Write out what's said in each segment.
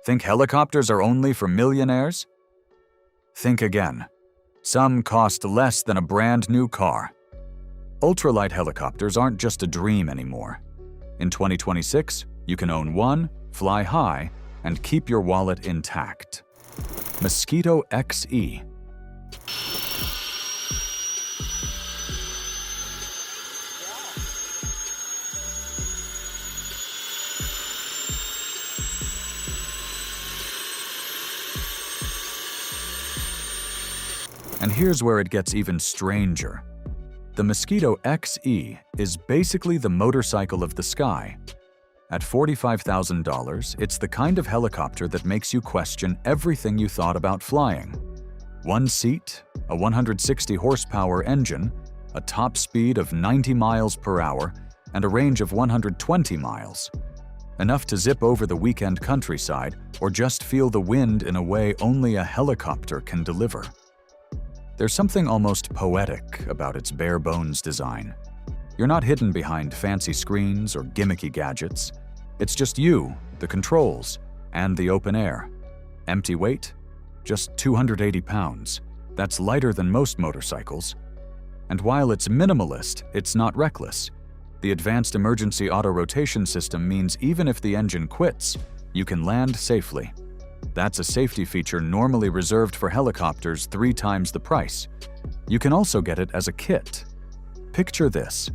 Think helicopters are only for millionaires? Think again. Some cost less than a brand new car. Ultralight helicopters aren't just a dream anymore. In 2026, you can own one, fly high, and keep your wallet intact. Mosquito XE. And here's where it gets even stranger. The Mosquito XE is basically the motorcycle of the sky. At $45,000, it's the kind of helicopter that makes you question everything you thought about flying. One seat, a 160 horsepower engine, a top speed of 90 miles per hour, and a range of 120 miles. Enough to zip over the weekend countryside or just feel the wind in a way only a helicopter can deliver. There's something almost poetic about its bare-bones design. You're not hidden behind fancy screens or gimmicky gadgets. It's just you, the controls, and the open air. Empty weight? Just 280 pounds. That's lighter than most motorcycles. And while it's minimalist, it's not reckless. The advanced emergency auto-rotation system means even if the engine quits, you can land safely. That's a safety feature normally reserved for helicopters 3 times the price. You can also get it as a kit. Picture this: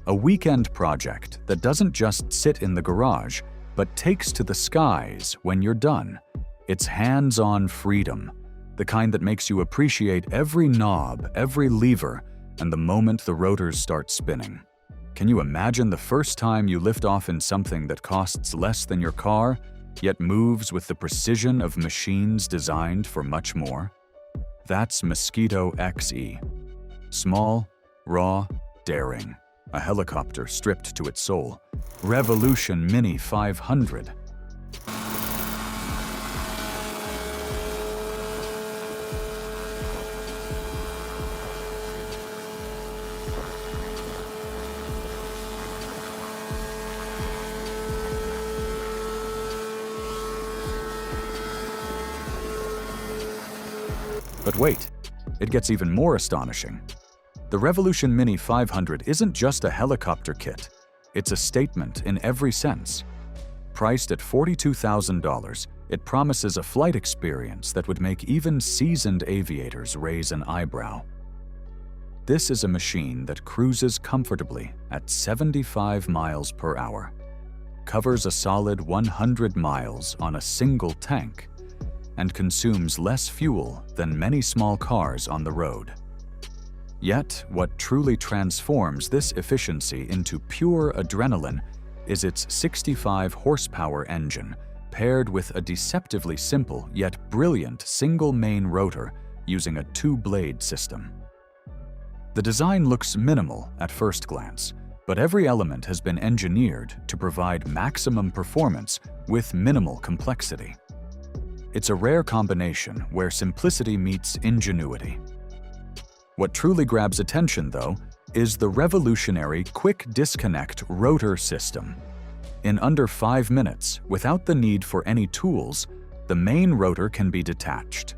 a weekend project that doesn't just sit in the garage, but takes to the skies when you're done. It's hands-on freedom, the kind that makes you appreciate every knob, every lever, and the moment the rotors start spinning. Can you imagine the first time you lift off in something that costs less than your car, yet moves with the precision of machines designed for much more? That's Mosquito XE. Small, raw, daring. A helicopter stripped to its soul. Revolution Mini 500. But wait, it gets even more astonishing. The Revolution Mini 500 isn't just a helicopter kit, it's a statement in every sense. Priced at $42,000, it promises a flight experience that would make even seasoned aviators raise an eyebrow. This is a machine that cruises comfortably at 75 miles per hour, covers a solid 100 miles on a single tank, and consumes less fuel than many small cars on the road. Yet, what truly transforms this efficiency into pure adrenaline is its 65 horsepower engine, paired with a deceptively simple yet brilliant single-main rotor using a 2-blade system. The design looks minimal at first glance, but every element has been engineered to provide maximum performance with minimal complexity. It's a rare combination where simplicity meets ingenuity. What truly grabs attention, though, is the revolutionary quick disconnect rotor system. In under 5 minutes, without the need for any tools, the main rotor can be detached.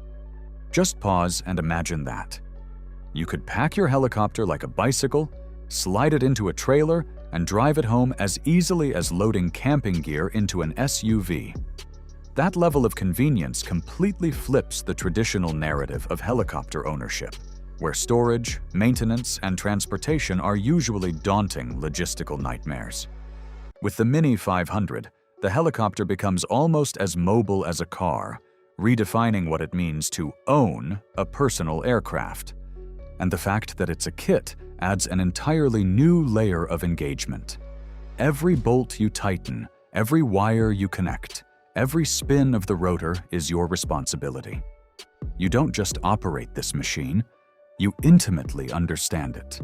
Just pause and imagine that. You could pack your helicopter like a bicycle, slide it into a trailer, and drive it home as easily as loading camping gear into an SUV. That level of convenience completely flips the traditional narrative of helicopter ownership, where storage, maintenance, and transportation are usually daunting logistical nightmares. With the Mini 500, the helicopter becomes almost as mobile as a car, redefining what it means to own a personal aircraft. And the fact that it's a kit adds an entirely new layer of engagement. Every bolt you tighten, every wire you connect, every spin of the rotor is your responsibility. You don't just operate this machine, you intimately understand it.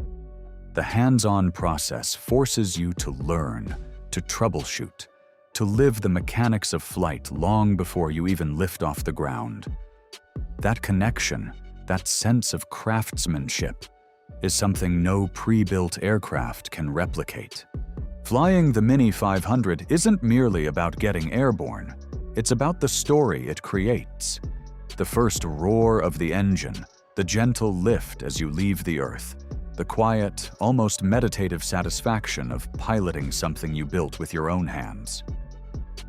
The hands-on process forces you to learn, to troubleshoot, to live the mechanics of flight long before you even lift off the ground. That connection, that sense of craftsmanship, is something no pre-built aircraft can replicate. Flying the Mini 500 isn't merely about getting airborne. It's about the story it creates. The first roar of the engine, the gentle lift as you leave the earth, the quiet, almost meditative satisfaction of piloting something you built with your own hands.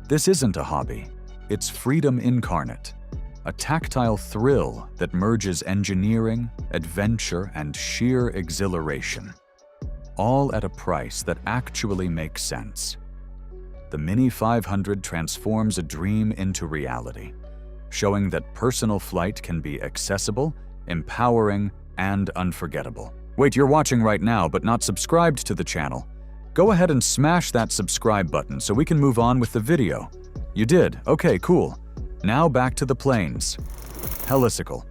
This isn't a hobby. It's freedom incarnate, a tactile thrill that merges engineering, adventure, and sheer exhilaration, all at a price that actually makes sense. The Mini 500 transforms a dream into reality, showing that personal flight can be accessible, empowering, and unforgettable. Wait, you're watching right now but not subscribed to the channel. Go ahead and smash that subscribe button so we can move on with the video. You did? Okay, cool. Now back to the planes. Helicycle.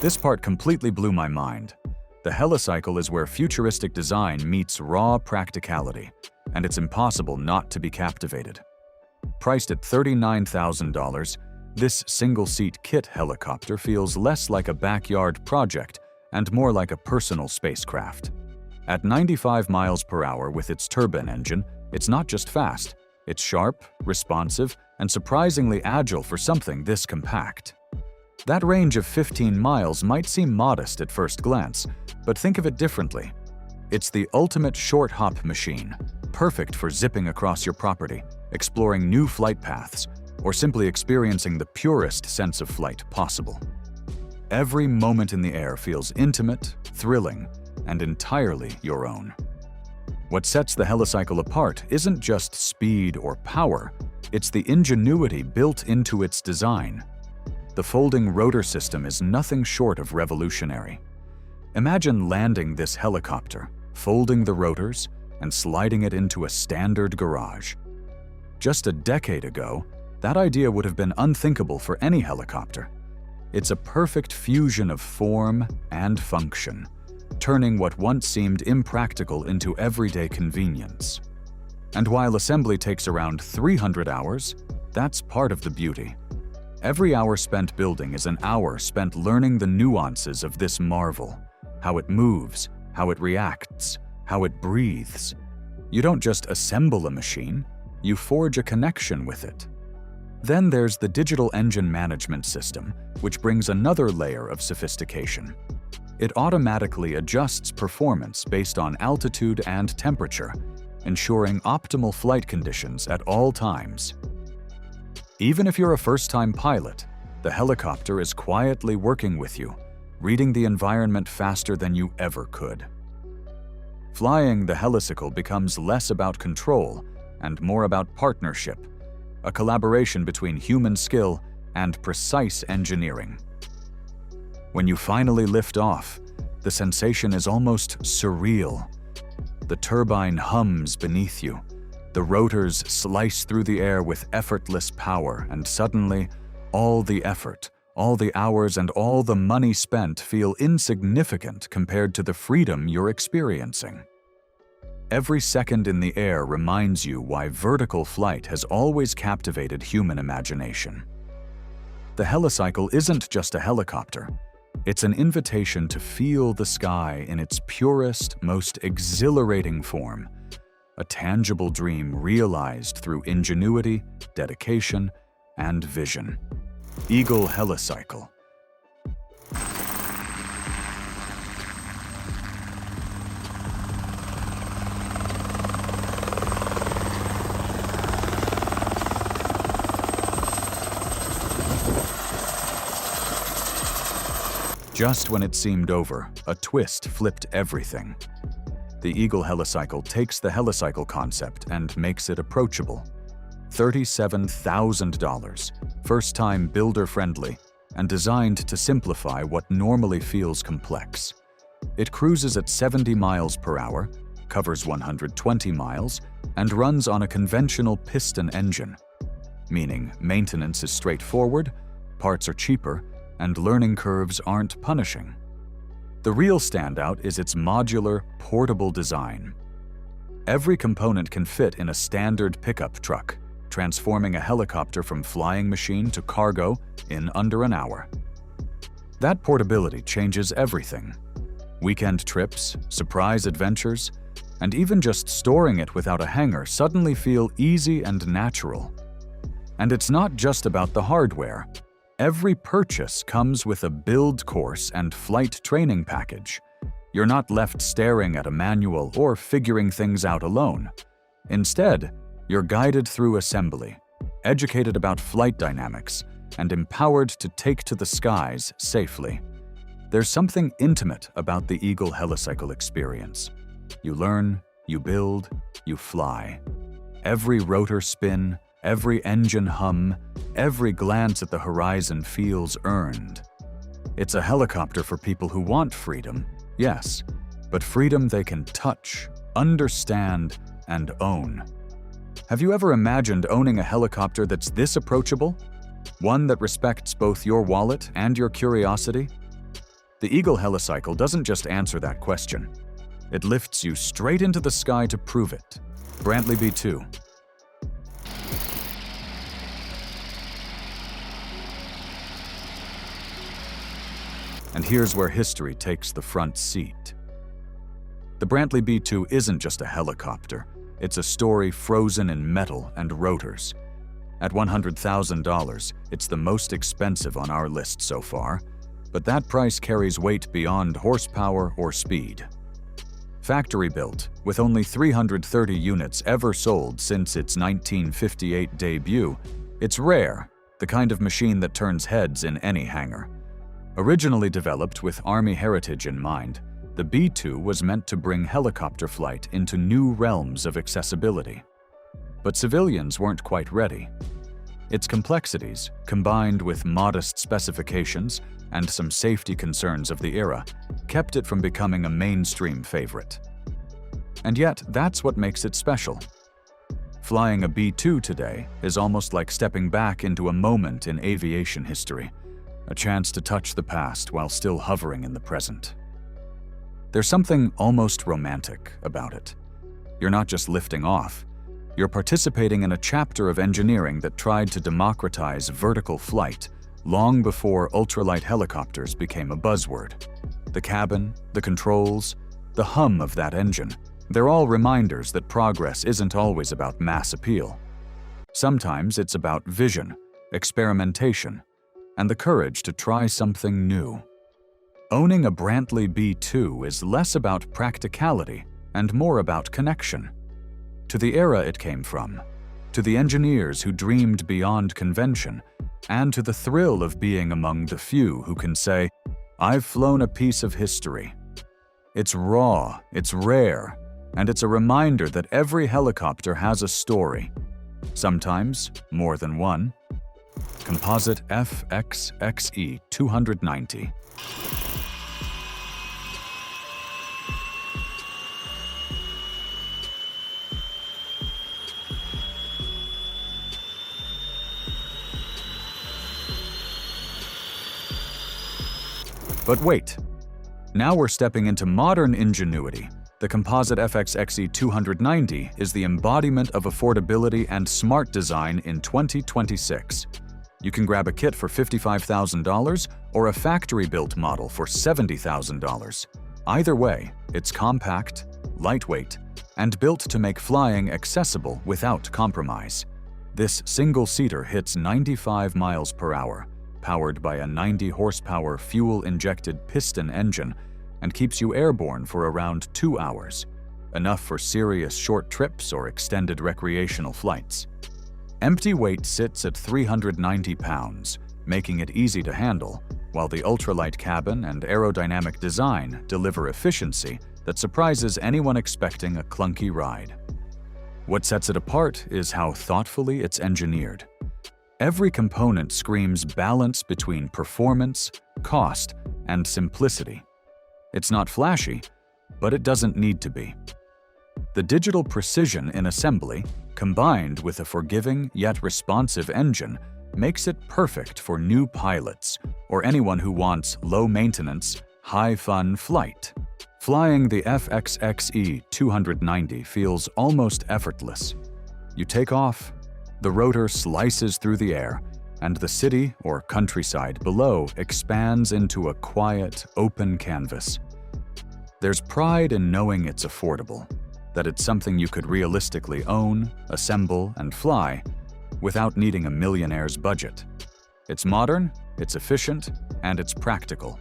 This part completely blew my mind. The Helicycle is where futuristic design meets raw practicality, and it's impossible not to be captivated. Priced at $39,000, this single-seat kit helicopter feels less like a backyard project and more like a personal spacecraft. At 95 miles per hour with its turbine engine, it's not just fast, it's sharp, responsive, and surprisingly agile for something this compact. That range of 15 miles might seem modest at first glance, but think of it differently. It's the ultimate short hop machine, perfect for zipping across your property, exploring new flight paths, or simply experiencing the purest sense of flight possible. Every moment in the air feels intimate, thrilling, and entirely your own. What sets the Helicycle apart isn't just speed or power, it's the ingenuity built into its design. The folding rotor system is nothing short of revolutionary. Imagine landing this helicopter, folding the rotors, and sliding it into a standard garage. Just a decade ago, that idea would have been unthinkable for any helicopter. It's a perfect fusion of form and function, turning what once seemed impractical into everyday convenience. And while assembly takes around 300 hours, that's part of the beauty. Every hour spent building is an hour spent learning the nuances of this marvel, how it moves, how it reacts, how it breathes. You don't just assemble a machine, you forge a connection with it. Then there's the digital engine management system, which brings another layer of sophistication. It automatically adjusts performance based on altitude and temperature, ensuring optimal flight conditions at all times. Even if you're a first-time pilot, the helicopter is quietly working with you, reading the environment faster than you ever could. Flying the Helicycle becomes less about control and more about partnership, a collaboration between human skill and precise engineering. When you finally lift off, the sensation is almost surreal. The turbine hums beneath you, the rotors slice through the air with effortless power, and suddenly, all the effort, all the hours, and all the money spent feel insignificant compared to the freedom you're experiencing. Every second in the air reminds you why vertical flight has always captivated human imagination. The Helicycle isn't just a helicopter. It's an invitation to feel the sky in its purest, most exhilarating form, a tangible dream realized through ingenuity, dedication, and vision. Eagle Helicycle. Just when it seemed over, a twist flipped everything. The Eagle Helicycle takes the Helicycle concept and makes it approachable. $37,000, first-time builder-friendly, and designed to simplify what normally feels complex. It cruises at 70 miles per hour, covers 120 miles, and runs on a conventional piston engine, meaning maintenance is straightforward, parts are cheaper, and learning curves aren't punishing. The real standout is its modular, portable design. Every component can fit in a standard pickup truck, transforming a helicopter from flying machine to cargo in under an hour. That portability changes everything. Weekend trips, surprise adventures, and even just storing it without a hanger suddenly feel easy and natural. And it's not just about the hardware. Every purchase comes with a build course and flight training package. You're not left staring at a manual or figuring things out alone. Instead, you're guided through assembly, educated about flight dynamics, and empowered to take to the skies safely. There's something intimate about the Eagle Helicycle experience. You learn, you build, you fly. Every rotor spin, every engine hum, every glance at the horizon feels earned. It's a helicopter for people who want freedom, yes, but freedom they can touch, understand, and own. Have you ever imagined owning a helicopter that's this approachable? One that respects both your wallet and your curiosity? The Eagle Helicycle doesn't just answer that question. It lifts you straight into the sky to prove it. Brantley B2. And here's where history takes the front seat. The Brantley B2 isn't just a helicopter. It's a story frozen in metal and rotors. At $100,000, it's the most expensive on our list so far, but that price carries weight beyond horsepower or speed. Factory built, with only 330 units ever sold since its 1958 debut, it's rare, the kind of machine that turns heads in any hangar. Originally developed with Army heritage in mind, the B2 was meant to bring helicopter flight into new realms of accessibility. But civilians weren't quite ready. Its complexities, combined with modest specifications and some safety concerns of the era, kept it from becoming a mainstream favorite. And yet, that's what makes it special. Flying a B2 today is almost like stepping back into a moment in aviation history, a chance to touch the past while still hovering in the present. There's something almost romantic about it. You're not just lifting off. You're participating in a chapter of engineering that tried to democratize vertical flight long before ultralight helicopters became a buzzword. The cabin, the controls, the hum of that engine, they're all reminders that progress isn't always about mass appeal. Sometimes it's about vision, experimentation, and the courage to try something new. Owning a Brantley B2 is less about practicality and more about connection. To the era it came from, to the engineers who dreamed beyond convention, and to the thrill of being among the few who can say, "I've flown a piece of history." It's raw, it's rare, and it's a reminder that every helicopter has a story. Sometimes more than one. Composite XE 290. But wait, now we're stepping into modern ingenuity. The Composite XE 290 is the embodiment of affordability and smart design in 2026. You can grab a kit for $55,000 or a factory-built model for $70,000. Either way, it's compact, lightweight, and built to make flying accessible without compromise. This single-seater hits 95 miles per hour, powered by a 90-horsepower fuel-injected piston engine, and keeps you airborne for around 2 hours, enough for serious short trips or extended recreational flights. Empty weight sits at 390 pounds, making it easy to handle, while the ultralight cabin and aerodynamic design deliver efficiency that surprises anyone expecting a clunky ride. What sets it apart is how thoughtfully it's engineered. Every component screams balance between performance, cost, and simplicity. It's not flashy, but it doesn't need to be. The digital precision in assembly, combined with a forgiving yet responsive engine, makes it perfect for new pilots or anyone who wants low-maintenance, high-fun flight. Flying the XE 290 feels almost effortless. You take off, the rotor slices through the air, and the city or countryside below expands into a quiet, open canvas. There's pride in knowing it's affordable, that it's something you could realistically own, assemble, and fly without needing a millionaire's budget. It's modern, it's efficient, and it's practical.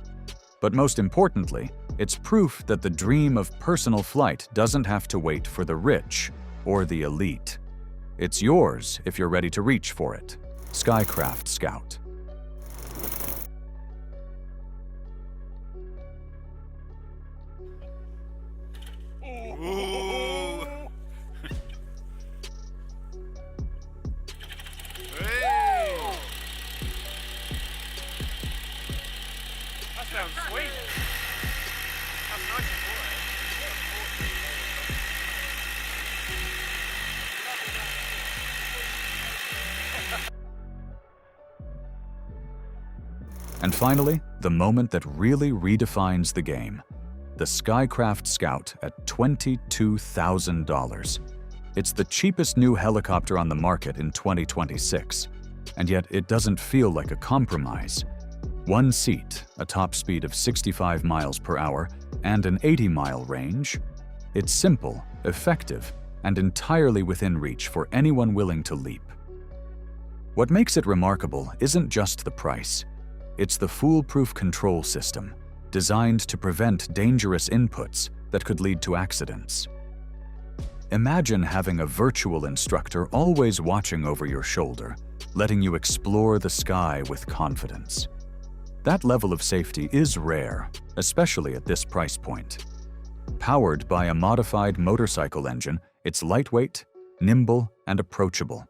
But most importantly, it's proof that the dream of personal flight doesn't have to wait for the rich or the elite. It's yours if you're ready to reach for it. Skycraft Scout. Sounds sweet. I'm nice for it. And finally, the moment that really redefines the game. The Skycraft Scout at $22,000. It's the cheapest new helicopter on the market in 2026, and yet it doesn't feel like a compromise. One seat, a top speed of 65 miles per hour, and an 80-mile range. It's simple, effective, and entirely within reach for anyone willing to leap. What makes it remarkable isn't just the price. It's the foolproof control system, designed to prevent dangerous inputs that could lead to accidents. Imagine having a virtual instructor always watching over your shoulder, letting you explore the sky with confidence. That level of safety is rare, especially at this price point. Powered by a modified motorcycle engine, it's lightweight, nimble, and approachable.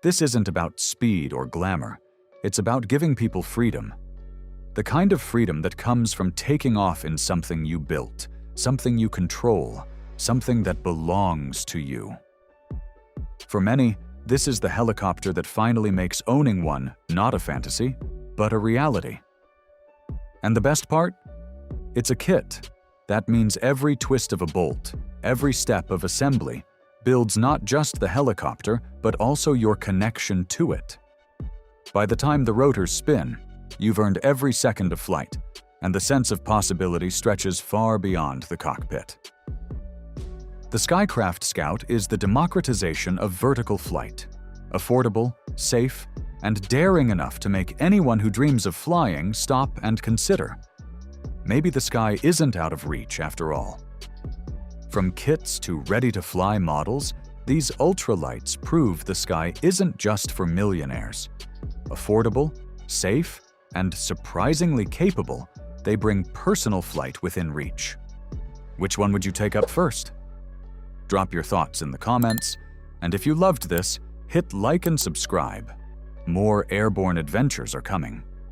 This isn't about speed or glamour. It's about giving people freedom. The kind of freedom that comes from taking off in something you built, something you control, something that belongs to you. For many, this is the helicopter that finally makes owning one not a fantasy, but a reality. And the best part? It's a kit. That means every twist of a bolt, every step of assembly, builds not just the helicopter, but also your connection to it. By the time the rotors spin, you've earned every second of flight, and the sense of possibility stretches far beyond the cockpit. The Skycraft Scout is the democratization of vertical flight. Affordable, safe, and daring enough to make anyone who dreams of flying stop and consider. Maybe the sky isn't out of reach after all. From kits to ready-to-fly models, these ultralights prove the sky isn't just for millionaires. Affordable, safe, and surprisingly capable, they bring personal flight within reach. Which one would you take up first? Drop your thoughts in the comments, and if you loved this, hit like and subscribe. More airborne adventures are coming.